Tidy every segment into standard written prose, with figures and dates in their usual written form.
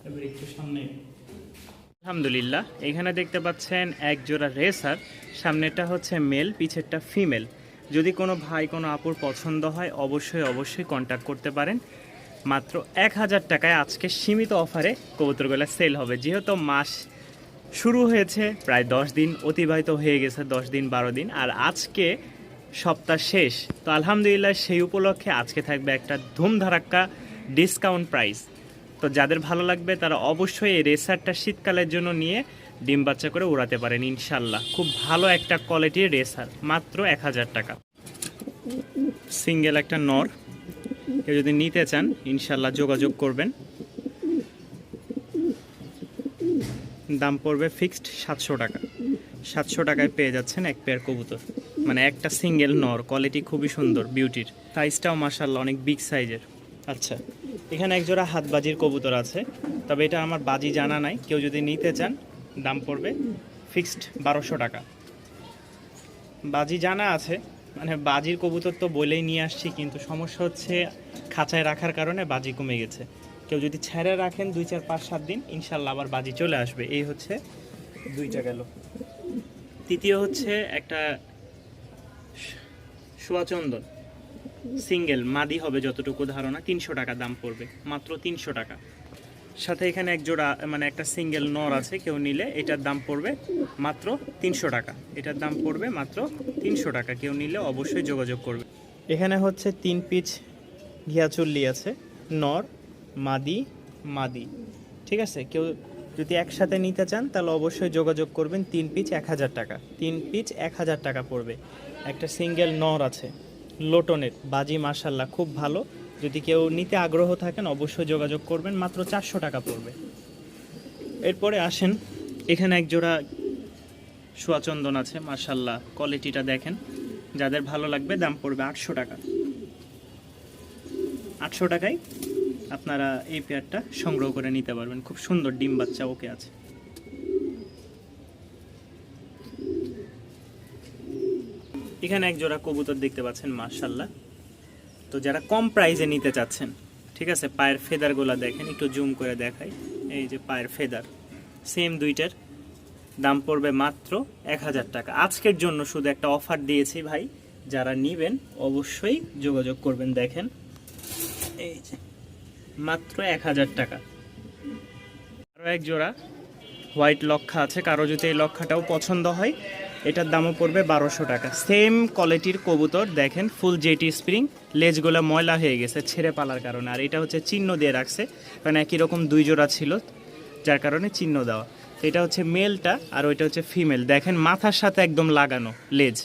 এবার একটু সামনে। আলহামদুলিল্লাহ, এখানে দেখতে পাচ্ছেন এক জোড়া রেসার। সামনেটা হচ্ছে মেল, পিছেরটা ফিমেল। যদি কোনো ভাই কোনো আপুর পছন্দ হয় অবশ্যই অবশ্যই কন্ট্যাক্ট করতে পারেন। মাত্র 1000 টাকায় আজকে সীমিত অফারে কবুতরগুলো সেল হবে। যেহেতু মাস শুরু হয়েছে, প্রায় 10 দিন অতিবাহিত হয়ে গেছে, 10 দিন 12 দিন, আর আজকে সপ্তাহ শেষ। তো আলহামদুলিল্লাহ সেই উপলক্ষে আজকে থাকবে একটা ধুমধারাক্কা ডিসকাউন্ট প্রাইস। তো যাদের ভালো লাগবে তারা অবশ্যই এই রেসারটা শীতকালের জন্য নিয়ে ডিম বাচ্চা করে উড়াতে পারেন ইনশাল্লাহ। খুব ভালো একটা কোয়ালিটির রেসার, মাত্র 1000 টাকা। সিঙ্গেল একটা নর, কেউ যদি নিতে চান ইনশাল্লাহ যোগাযোগ করবেন। দাম পড়বে ফিক্সড 700 টাকা। 700 টাকায় পেয়ে যাচ্ছেন এক পেয়ার কবুতর, মানে একটা সিঙ্গেল নর। কোয়ালিটি খুবই সুন্দর, বিউটির। সাইজটাও মাশাআল্লাহ অনেক বিগ সাইজের। আচ্ছা, এখানে একজোড়া হাতবাজির কবুতর আছে, তবে এটা আমার বাজি জানা নাই। কেউ যদি নিতে চান দাম পড়বে ফিক্সড 1200 টাকা। বাজি জানা আছে, মানে বাজির কবুতর তো বলেই নিয়ে আসছি, কিন্তু সমস্যা হচ্ছে খাঁচায় রাখার কারণে বাজি কমে গেছে। কেউ যদি ছেড়ে রাখেন 2 4 5 7 দিন ইনশাল্লাহ আবার বাজি চলে আসবে। এই হচ্ছে দুইটা গেল। তৃতীয় হচ্ছে একটা সোয়াচন্দন সিঙ্গেল মাদি হবে যতটুকু ধারণা, 300 টাকা দাম পড়বে, মাত্র 300 টাকা। সাথে এখানে এক জোড়া মানে একটা সিঙ্গেল নর আছে, কেউ নিলে এটার দাম পড়বে মাত্র 300 টাকা। এটার দাম পড়বে মাত্র 300 টাকা, কেউ নিলে অবশ্যই যোগাযোগ করবে। এখানে হচ্ছে 3 পিচ ঘিয়াচুল্লি আছে, নর মাদি মাদি, ঠিক আছে। কেউ যদি একসাথে নিতে চান তাহলে অবশ্যই যোগাযোগ করবেন। 3 পিচ 1000 টাকা, 3 পিচ 1000 টাকা পড়বে। একটা সিঙ্গেল নর আছে লোটনের, বাজি মাশাল্লাহ খুব ভালো। যদি কেউ নিতে আগ্রহ থাকেন অবশ্যই যোগাযোগ করবেন, মাত্র 400 টাকা পড়বে। এরপরে আসেন, এখানে এক জোড়া সোয়াচন্দন আছে মাশাল্লাহ, কোয়ালিটিটা দেখেন। যাদের ভালো লাগবে দাম পড়বে 800 টাকা। 800 টাকায় আপনারা এই পেয়ারটা সংগ্রহ করে নিতে পারবেন। খুব সুন্দর ডিম বাচ্চা ওকে আছে। এখানে এক জোড়া কবুতর দেখতে পাচ্ছেন মাশাল্লাহ। তো যারা কম প্রাইসে নিতে চাচ্ছেন, ঠিক আছে, পায়ের ফেদারগুলো দেখেন, একটু জুম করে দেখাই। এই যে পায়ের ফেদার সেম দুইটার দাম পড়বে মাত্র 1000 টাকা। আজকের জন্য শুধু একটা অফার দিয়েছি ভাই, যারা নিবেন অবশ্যই যোগাযোগ করবেন। দেখেন এই যে মাত্র 1000 টাকা। আরও এক জোড়া হোয়াইট লক্ষা আছে, কারো যদি এই লক্ষাটাও পছন্দ হয় এটার দামও পড়বে 1200 টাকা। সেম কোয়ালিটির কবুতর দেখেন, ফুল জেটি স্প্রিং, লেজগুলো ময়লা হয়ে গেছে ছেড়ে পালার কারণে। আর এটা হচ্ছে চিহ্ন দিয়ে রাখছে, কারণ একই রকম 2 জোড়া ছিল যার কারণে চিহ্ন দেওয়া। এটা হচ্ছে মেলটা আর ওইটা হচ্ছে ফিমেল। দেখেন মাথার সাথে একদম লাগানো লেজ,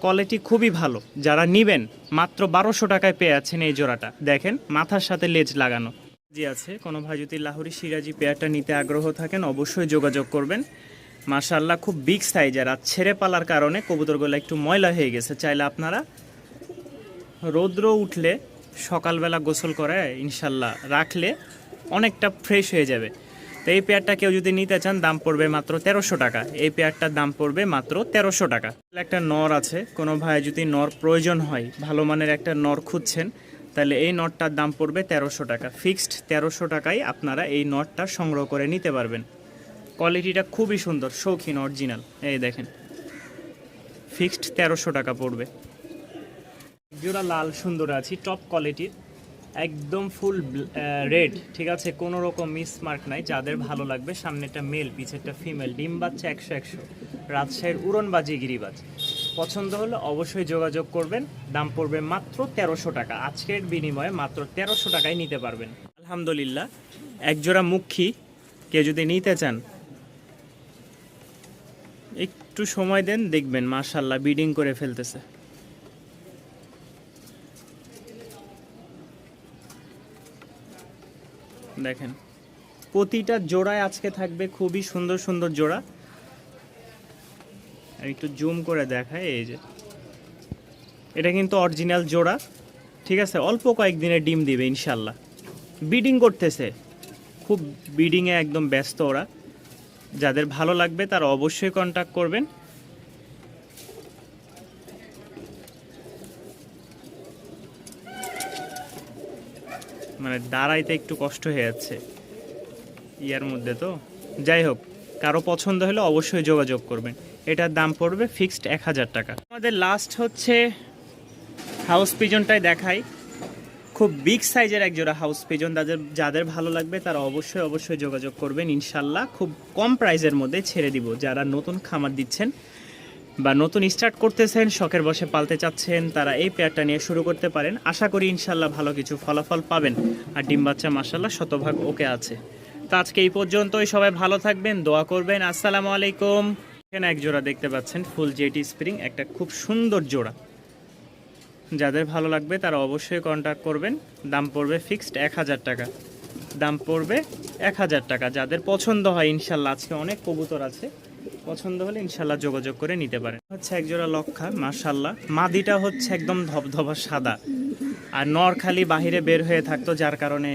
কোয়ালিটি খুবই ভালো। যারা নিবেন মাত্র 1200 টাকায় পেয়ে যাচ্ছেন এই জোড়াটা। দেখেন মাথার সাথে লেজ লাগানো জি আছে। কোনো ভাই যদি লাহোরি সিরাজি পেয়ারটা নিতে আগ্রহ থাকেন অবশ্যই যোগাযোগ করবেন। মাশাআল্লাহ খুব বিগ সাইজের, আর ছেড়ে পালার কারণে কবুতরগুলো একটু ময়লা হয়ে গেছে। চাইলে আপনারা রৌদ্র উঠলে সকালবেলা গোসল করে ইনশাল্লাহ রাখলে অনেকটা ফ্রেশ হয়ে যাবে। তো এই পেয়ারটা কেউ যদি নিতে চান দাম পড়বে মাত্র 1300 টাকা। এই পেয়ারটার দাম পড়বে মাত্র 1300 টাকা। একটা নর আছে, কোনো ভাই যদি নর প্রয়োজন হয়, ভালো মানের একটা নর খুঁজছেন, তাহলে এই নটটার দাম পড়বে 1300 টাকা। ফিক্সড 1300 টাকায় আপনারা এই নটটা সংগ্রহ করে নিতে পারবেন। কোয়ালিটিটা খুবই সুন্দর, শৌখিন অরিজিনাল। এই দেখেন ফিক্সড 1300 টাকা পড়বে। জোড়া লাল সুন্দর আছে, টপ কোয়ালিটির, একদম ফুল রেড, ঠিক আছে, কোনো রকম মিস মার্ক নাই। যাদের ভালো লাগবে, সামনেটা মেল পিছেরটা ফিমেল, ডিম বাচ্চা 100 রাজশাহীর উড়নবাজি গিরিবাজ। পছন্দ হলে অবশ্যই যোগাযোগ করবেন। দাম পড়বে মাত্র 1300 টাকা। আজকের বিনিময়ে মাত্র 1300 টাকায় নিতে পারবেন। আলহামদুলিল্লাহ, এক জোড়া মুখী কেউ যদি নিতে চান একটু সময় দেন, দেখবেন মাশাআল্লাহ ব্রিডিং করে ফেলতেছে। দেখেন প্রতিটা জোড়ায় আজকে থাকবে খুবই সুন্দর সুন্দর জোড়া। একটু জুম করে দেখায়, এই যে এটা কিন্তু অরিজিনাল জোড়া, ঠিক আছে। অল্প কয়েকদিনে ডিম দিবে ইনশাল্লাহ। ব্রিডিং করতেছে, খুব ব্রিডিংয়ে একদম ব্যস্ত ওরা। যাদের ভালো লাগবে তারা অবশ্যই কন্ট্যাক্ট করবেন। মানে দাঁড়াইতে একটু কষ্ট হয়ে যাচ্ছে। ইয়ার মধ্যে তো যাই হোক, কারো পছন্দ হলে অবশ্যই যোগাযোগ করবেন। এটার দাম পড়বে ফিক্সড 1000 টাকা। আমাদের লাস্ট হচ্ছে হাউস পিজনটাই দেখাই। খুব বিগ সাইজের এক জোড়া হাউস পিজন, যাদের ভালো লাগবে তারা অবশ্যই যোগাযোগ করবেন। ইনশাল্লাহ খুব কম প্রাইসের মধ্যে ছেড়ে দিব। যারা নতুন খামার দিচ্ছেন বা নতুন স্টার্ট করতেছেন, শখের বসে পালতে চাচ্ছেন, তারা এই পেয়ারটা নিয়ে শুরু করতে পারেন। আশা করি ইনশাল্লাহ ভালো কিছু ফলাফল পাবেন। আর ডিম বাচ্চা মাশাল্লাহ শতভাগ ওকে আছে। তো আজকে এই পর্যন্তই, সবাই ভালো থাকবেন, দোয়া করবেন। আসসালামু আলাইকুম। এখানে এক জোড়া দেখতে পাচ্ছেন ফুল জেটি স্প্রিং, একটা খুব সুন্দর জোড়া। যাদের ভালো লাগবে তারা অবশ্যই কন্ট্যাক্ট করবেন। দাম পড়বে ফিক্সড 1000 টাকা। দাম পড়বে 1000 টাকা। যাদের পছন্দ হয় ইনশাল্লাহ, আজকে অনেক কবুতর আছে, পছন্দ হলে ইনশাল্লাহ যোগাযোগ করে নিতে পারেন। হচ্ছে এক জোড়া লক্ষা মাশাল্লাহ, মাদিটা হচ্ছে একদম ধবধবা সাদা, আর নর খালি বাহিরে বের হয়ে থাকতো, যার কারণে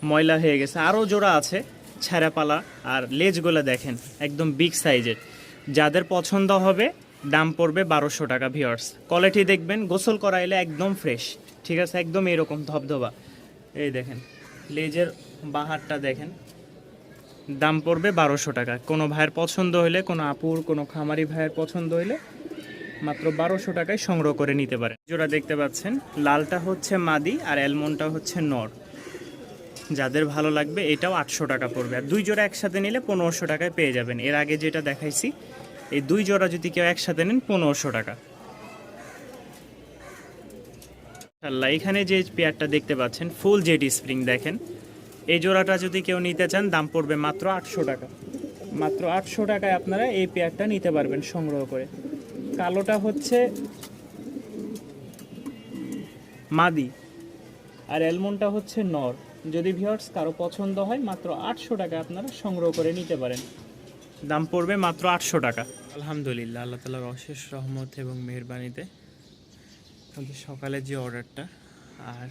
ময়লা হয়ে গেছে। আরও জোড়া আছে ছেঁড়াপালা, আর লেজগুলো দেখেন একদম বিগ সাইজের। যাদের পছন্দ হবে দাম পড়বে 1200 টাকা। ভিউয়ার্স কোয়ালিটি দেখবেন, গোসল করাইলে একদম ফ্রেশ, ঠিক আছে, একদম এরকম ধবধবা। এই দেখেন লেজের বাহারটা দেখেন, দাম পড়বে 1200 টাকা। কোনো ভাইয়ের পছন্দ হলে, কোনো আপুর, কোনো খামারি ভাইয়ের পছন্দ হলে মাত্র 1200 টাকায় সংগ্রহ করে নিতে পারেন। জোড়া দেখতে পাচ্ছেন, লালটা হচ্ছে মাদি আর অ্যালমন্ডটা হচ্ছে নর। যাদের ভালো লাগবে এটাও 800 টাকা পড়বে। আর দুই জোড়া একসাথে নিলে 1500 টাকায় পেয়ে যাবেন। এর আগে যেটা দেখাইছি, এই দুই জোড়া যদি কেউ একসাথে নেন 1500 টাকা। আল্লাহ, এখানে যে পেয়ারটা দেখতে পাচ্ছেন ফুল জেটি স্প্রিং দেখেন, এই জোড়াটা যদি কেউ নিতে চান দাম পড়বে মাত্র 800 টাকা। মাত্র 800 টাকায় আপনারা এই পেয়ারটা নিতে পারবেন সংগ্রহ করে। কালোটা হচ্ছে মাদি আর অ্যালমন্ডটা হচ্ছে নর। যদি ভিউয়ার্স কারো পছন্দ হয় মাত্র 800 টাকা আপনারা সংগ্রহ করে নিতে পারেন। দাম পড়বে মাত্র 800 টাকা। আলহামদুলিল্লাহ, আল্লাহ তাআলার অশেষ রহমত এবং মেহেরবানিতে সকালে যে অর্ডারটা, আর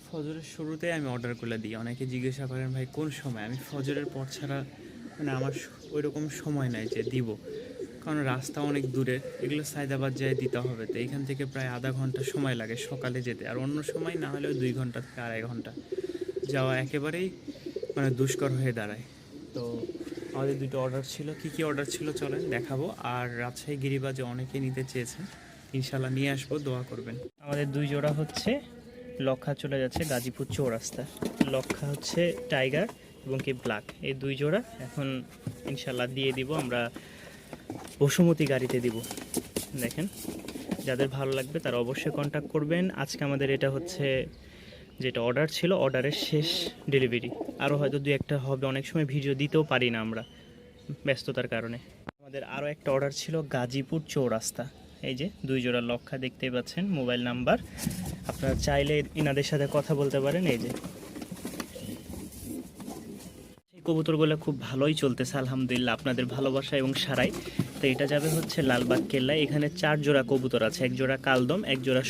ফজরের শুরুতে আমি অর্ডারগুলো দিই। অনেকে জিজ্ঞাসা করেন ভাই কোন সময়, আমি ফজরের পর ছাড়া মানে আমার ওই রকম সময় নাই যে দিব, কারণ রাস্তা অনেক দূরে, এগুলো সায়দাবাদ যায় দিতে হবে। তো এখান থেকে প্রায় আধা ঘন্টা সময় লাগে সকালে যেতে, আর অন্য সময় না হলেও 2 ঘন্টা থেকে 2.5 ঘন্টা যাওয়া একেবারেই মানে দুষ্কর হয়ে দাঁড়ায়। তো আমাদের দুটো অর্ডার ছিল। কি অর্ডার ছিল চলেন দেখাবো। আর রাজশাহী গিরিবাজে অনেকে নিতে চেয়েছেন, ইনশাল্লাহ নিয়ে আসবো, দোয়া করবেন। আমাদের দুই জোড়া হচ্ছে লক্ষা চলে যাচ্ছে গাজীপুর চৌরাস্তা। লক্ষা হচ্ছে টাইগার এবং কি ব্ল্যাক, এই দুই জোড়া এখন ইনশাল্লাহ দিয়ে দিব আমরা, বসুমতী গাড়িতে দিব। দেখেন যাদের ভালো লাগবে তারা অবশ্যই কন্ট্যাক্ট করবেন। আজকে আমাদের এটা হচ্ছে যেটা অর্ডার ছিল, অর্ডারের শেষ ডেলিভারি। আরও হয়তো 2-1টা হবে, অনেক সময় ভিডিও দিতেও পারি না আমরা ব্যস্ততার কারণে। আমাদের আরও একটা অর্ডার ছিল গাজীপুর চৌরাস্তা। এই যে দুই জোড়া লক্ষা দেখতেই পাচ্ছেন, মোবাইল নাম্বার, আপনারা চাইলে ইনাদের সাথে কথা বলতে পারেন। এই যে এই কবুতরগুলো খুব ভালোই চলতেছে আলহামদুলিল্লাহ, আপনাদের ভালোবাসা এবং সারাই। তো এটা যাবে হচ্ছে লালবাগ কেল্লায়। এখানে 4 জোড়া কবুতর আছে, এক জোড়া কালদম, এক জোড়া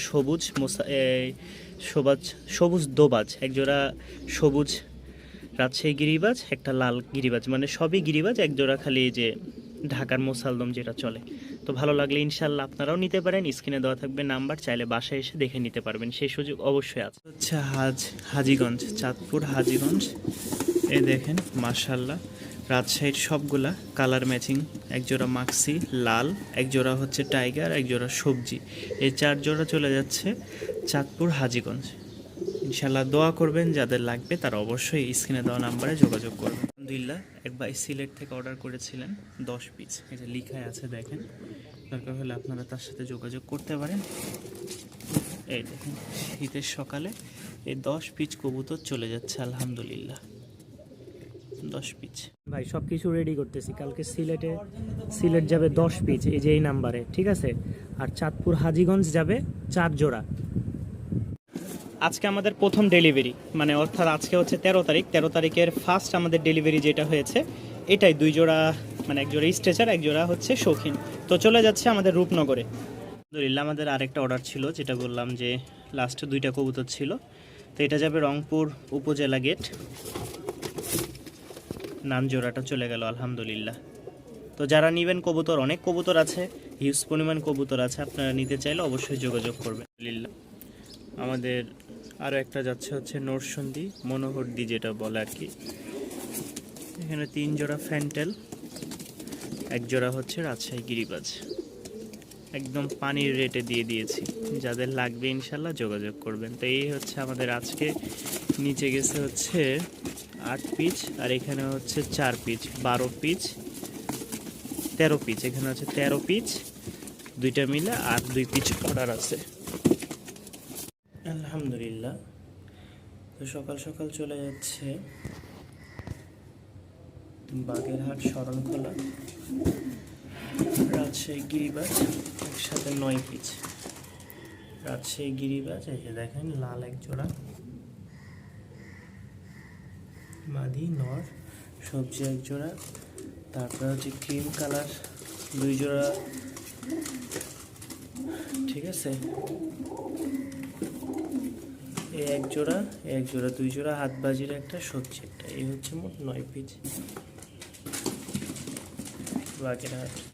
সবুজ দোবাজ, এক জোড়া সবুজ রাজশাহী গিরিবাজ, একটা লাল গিরিবাজ, মানে সবই গিরিবাজ, এক জোড়া খালি এই যে ঢাকার মোসালদম যেটা চলে। তো ভালো লাগলে ইনশাল্লাহ আপনারাও নিতে পারেন। স্ক্রিনে দেওয়া থাকবে নাম্বার, চাইলে বাসায় এসে দেখে নিতে পারবেন, সেই সুযোগ অবশ্যই আছে। হচ্ছে হাজীগঞ্জ, চাঁদপুর হাজীগঞ্জ। এই দেখেন মাশাল্লাহ, রাজশাহীর সবগুলা কালার ম্যাচিং। এক জোড়া মাক্সি লাল, এক জোড়া হচ্ছে টাইগার, এক জোড়া সবজি। এই 4 জোড়া চলে যাচ্ছে চাঁদপুর হাজীগঞ্জ। ইনশাল্লাহ দোয়া করবেন, যাদের লাগবে তারা অবশ্যই স্ক্রিনে দেওয়া নাম্বারে যোগাযোগ করবেন। আলহামদুলিল্লাহ, এক ভাই সিলেট থেকে অর্ডার করেছিলেন 10 পিস, এটা লেখাই আছে দেখেন, দরকার হলে আপনারা তার সাথে যোগাযোগ করতে পারেন। এই দেখেন শীতের সকালে এই 10 পিস কবুতর চলে যাচ্ছে আলহামদুলিল্লাহ, 10 পিস। ভাই সব কিছু রেডি করতেছি, কালকে সিলেট যাবে 10 পিস, এই যে এই নাম্বারে, ঠিক আছে। আর চাঁদপুর হাজীগঞ্জ যাবে 4 জোড়া। আজকে আমাদের প্রথম ডেলিভারি, মানে অর্থাৎ আজকে হচ্ছে 13 তারিখ। 13 তারিখের ফার্স্ট আমাদের ডেলিভারি যেটা হয়েছে, এটাই 2 জোড়া, মানে এক জোড়া স্ট্রেচার, এক জোড়া হচ্ছে শৌখিন। তো চলে যাচ্ছে আমাদের রূপনগরে। আলহামদুলিল্লাহ, আমাদের আরেকটা অর্ডার ছিল, যেটা বললাম যে লাস্টে 2টা কবুতর ছিল। তো এটা যাবে রংপুর উপজেলা গেট, নাম জোড়াটা চলে গেল আলহামদুলিল্লাহ। তো যারা নেবেন কবুতর, অনেক কবুতর আছে, হিউজ পরিমাণ কবুতর আছে, আপনারা নিতে চাইলে অবশ্যই যোগাযোগ করবেন। আলহামদুলিল্লাহ, আমাদের আরও একটা যাচ্ছে হচ্ছে নরসন্দী মনোহরদি, যেটা বলে আর কি। এখানে 3 জোড়া ফ্যান্টেল, 1 জোড়া হচ্ছে রাজশাহী গিরিবাজ। একদম পানির রেটে দিয়ে দিয়েছি, যাদের লাগবে ইনশাল্লাহ যোগাযোগ করবেন। তো এই হচ্ছে আমাদের আজকে নিচে গেছে হচ্ছে 8 পিচ, আর এখানে হচ্ছে 4 পিচ, 12 পিচ, 13 পিচ। এখানে হচ্ছে 13 পিচ, দুইটা মিলে আর 2 পিচ অর্ডার আছে। আলহামদুলিল্লাহ। তো সকাল সকাল চলে যাচ্ছে বাগেরহাট শরণখোলা রাজশাহী গিরিবাজ, একসাথে 9 পিচ রাজশাহী গিরিবাজ। এই যে দেখেন লাল 1 জোড়া, মাদি নর, সবজি 1 জোড়া, তারপরে হচ্ছে ক্রিম কালার 2 জোড়া, ঠিক আছে। এই 1 জোড়া, 1 জোড়া, 2 জোড়া হাতবাজির একটা, সবজি একটা। এই হচ্ছে মোট 9 পিচ বাগেরহাট।